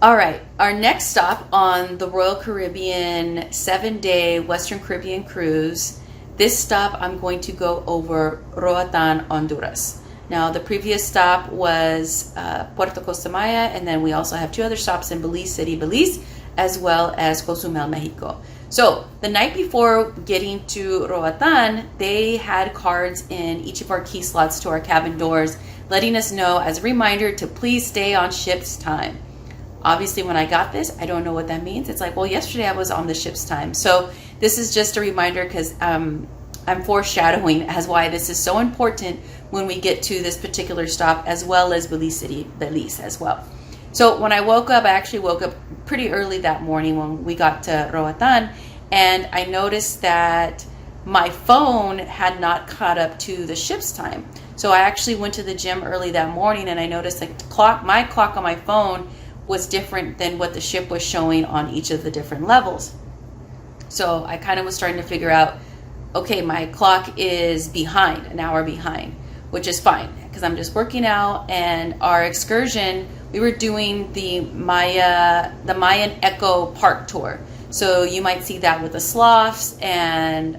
All right, our next stop on the Royal Caribbean 7-day Western Caribbean cruise. This stop, I'm going to go over Roatan, Honduras. Now, the previous stop was Puerto Costa Maya, and then we also have 2 other stops in Belize City, Belize, as well as Cozumel, Mexico. So the night before getting to Roatan, they had cards in each of our key slots to our cabin doors, letting us know as a reminder to please stay on ship's time. Obviously, when I got this, I don't know what that means. It's like, well, yesterday I was on the ship's time. So this is just a reminder because I'm foreshadowing as why this is so important when we get to this particular stop, as well as Belize City, Belize as well. So when I woke up, I actually woke up pretty early that morning when we got to Roatan, and I noticed that my phone had not caught up to the ship's time. So I actually went to the gym early that morning, and I noticed that my clock on my phone was different than what the ship was showing on each of the different levels. So I kind of was starting to figure out, okay, my clock is behind, an hour behind, which is fine because I'm just working out. And our excursion, we were doing the Mayan Eco Park tour. So you might see that with the Sloths, and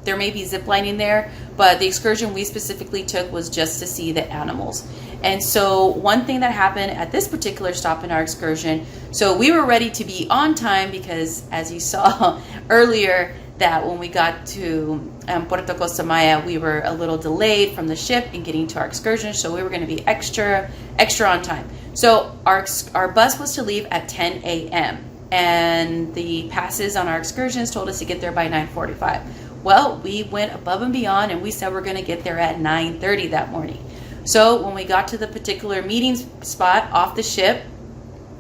there may be zip lining there, but the excursion we specifically took was just to see the animals. And so one thing that happened at this particular stop in our excursion, so we were ready to be on time because, as you saw earlier, that when we got to Puerto Costa Maya, we were a little delayed from the ship in getting to our excursion, so we were going to be extra on time. So our bus was to leave at 10 a.m. and the passes on our excursions told us to get there by 9:45. Well, we went above and beyond, and we said we're going to get there at 9:30 that morning. So when we got to the particular meeting spot off the ship,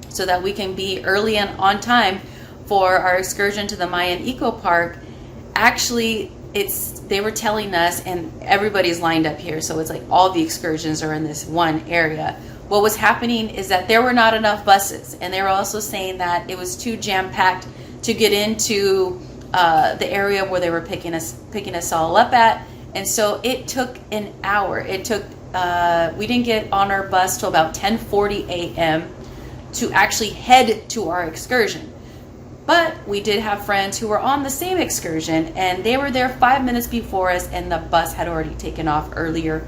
so that we can be early and on time for our excursion to the Mayan Eco Park, actually they were telling us, and everybody's lined up here, so it's like all the excursions are in this one area. What was happening is that there were not enough buses, and they were also saying that it was too jam-packed to get into the area where they were picking us all up at. And so it took an hour. We didn't get on our bus till about 10:40 a.m. to actually head to our excursion. But we did have friends who were on the same excursion, and they were there 5 minutes before us, and the bus had already taken off earlier.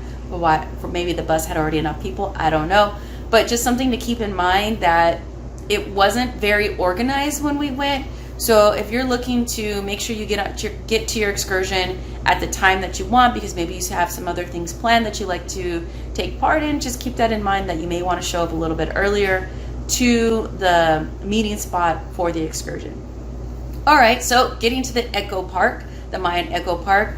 Maybe the bus had already enough people, I don't know. But just something to keep in mind, that it wasn't very organized when we went. So if you're looking to make sure you get to your excursion at the time that you want, because maybe you have some other things planned that you like to take part in, just keep that in mind, that you may want to show up a little bit earlier to the meeting spot for the excursion. All right, so getting to the Eco Park, the Mayan Eco Park,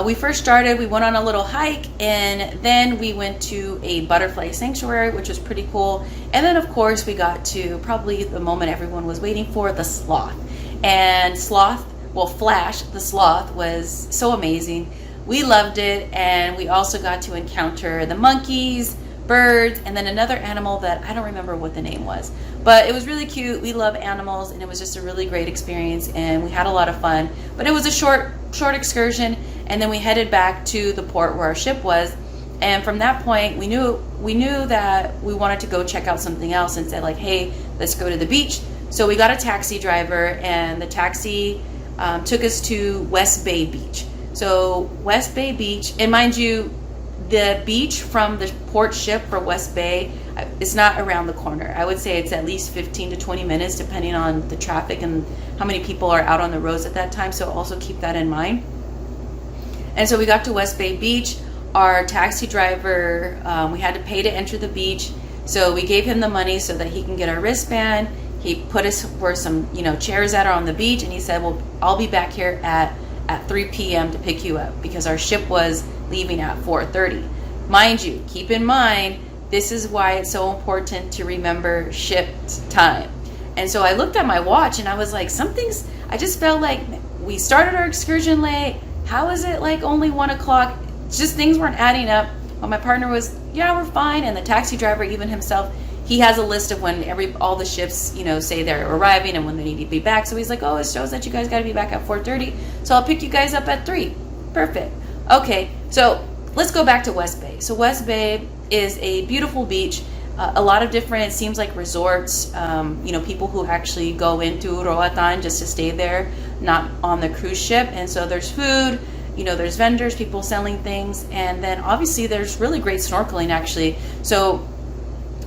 we went on a little hike, and then we went to a butterfly sanctuary, which was pretty cool. And then of course we got to probably the moment everyone was waiting for, the sloth. And Flash, the sloth, was so amazing. We loved it, and we also got to encounter the monkeys, birds, and then another animal that I don't remember what the name was. But it was really cute. We love animals, and it was just a really great experience, and we had a lot of fun. But it was a short excursion, and then we headed back to the port where our ship was. And from that point, we knew that we wanted to go check out something else, and said like, hey, let's go to the beach. So we got a taxi driver, and the taxi took us to West Bay Beach. So West Bay Beach, and mind you, the beach from the port ship for West Bay is not around the corner. I would say it's at least 15 to 20 minutes, depending on the traffic and how many people are out on the roads at that time. So also keep that in mind. And so we got to West Bay Beach. Our taxi driver, we had to pay to enter the beach. So we gave him the money so that he can get our wristband. He put us where some, chairs that are on the beach, and he said, well, I'll be back here at 3 p.m. to pick you up, because our ship was leaving at 4:30. Mind you, keep in mind, this is why it's so important to remember ship time. And so I looked at my watch, and I was like, I just felt like we started our excursion late. How is it like only 1 o'clock? Just things weren't adding up. But my partner was, yeah, we're fine. And the taxi driver, even himself, he has a list of when all the ships, say they're arriving and when they need to be back. So he's like, oh, it shows that you guys got to be back at 4:30. So I'll pick you guys up at 3. Perfect. Okay, so let's go back to West Bay. So West Bay is a beautiful beach. a lot of different, it seems like resorts, people who actually go into Roatan just to stay there, not on the cruise ship. And so there's food, there's vendors, people selling things, and then obviously there's really great snorkeling actually. So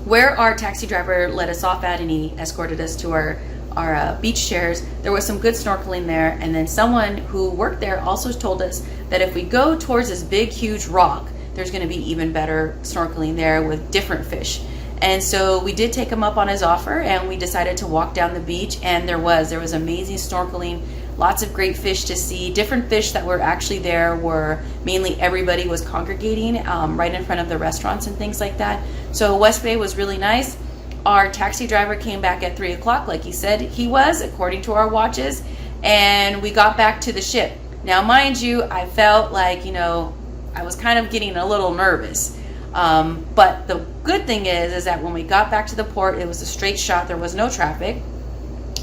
where our taxi driver let us off at, and he escorted us to our beach chairs, there was some good snorkeling there. And then someone who worked there also told us that if we go towards this big huge rock, there's going to be even better snorkeling there with different fish. And so we did take him up on his offer, and we decided to walk down the beach, and there was amazing snorkeling, lots of great fish to see. Different fish that were actually there were mainly, everybody was congregating right in front of the restaurants and things like that. So West Bay was really nice. Our taxi driver came back at 3 o'clock, like he said he was, according to our watches, and we got back to the ship. Now, mind you, I felt like, I was kind of getting a little nervous. But the good thing is that when we got back to the port, it was a straight shot. There was no traffic.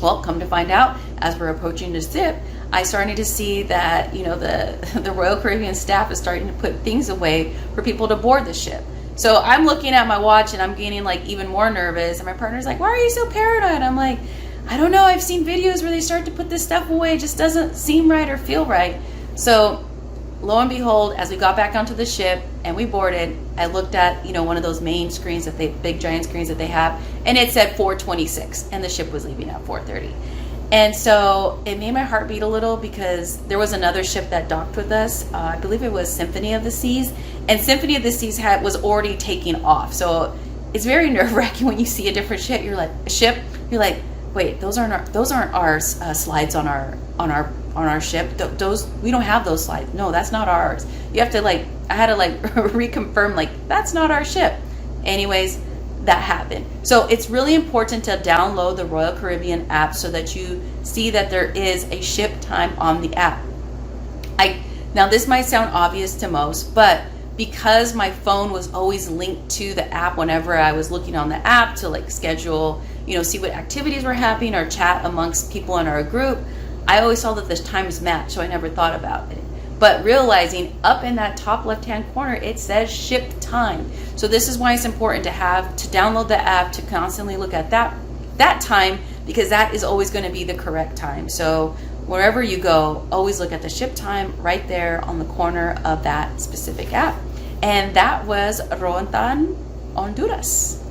Well, come to find out, as we're approaching the ship, I started to see that, the Royal Caribbean staff is starting to put things away for people to board the ship. So I'm looking at my watch and I'm getting like even more nervous. And my partner's like, why are you so paranoid? I'm like, I don't know. I've seen videos where they start to put this stuff away. It just doesn't seem right or feel right. So lo and behold, as we got back onto the ship and we boarded, I looked at, one of those main screens big giant screens that they have, and it said 4:26 and the ship was leaving at 4:30. And so it made my heart beat a little, because there was another ship that docked with us. I believe it was Symphony of the Seas, and Symphony of the Seas was already taking off. So it's very nerve-wracking when you see a different ship. You're like, wait, those aren't our slides on our ship. Those, we don't have those slides. No, that's not ours. You have to I had to reconfirm, that's not our ship. Anyways, that happened. So it's really important to download the Royal Caribbean app so that you see that there is a ship time on the app. Now this might sound obvious to most, but because my phone was always linked to the app whenever I was looking on the app to schedule, see what activities were happening or chat amongst people in our group, I always saw that the times matched, so I never thought about it. But realizing up in that top left-hand corner, it says ship time. So this is why it's important to download the app to constantly look at that time, because that is always going to be the correct time. So wherever you go, always look at the ship time right there on the corner of that specific app. And that was Roatan, Honduras.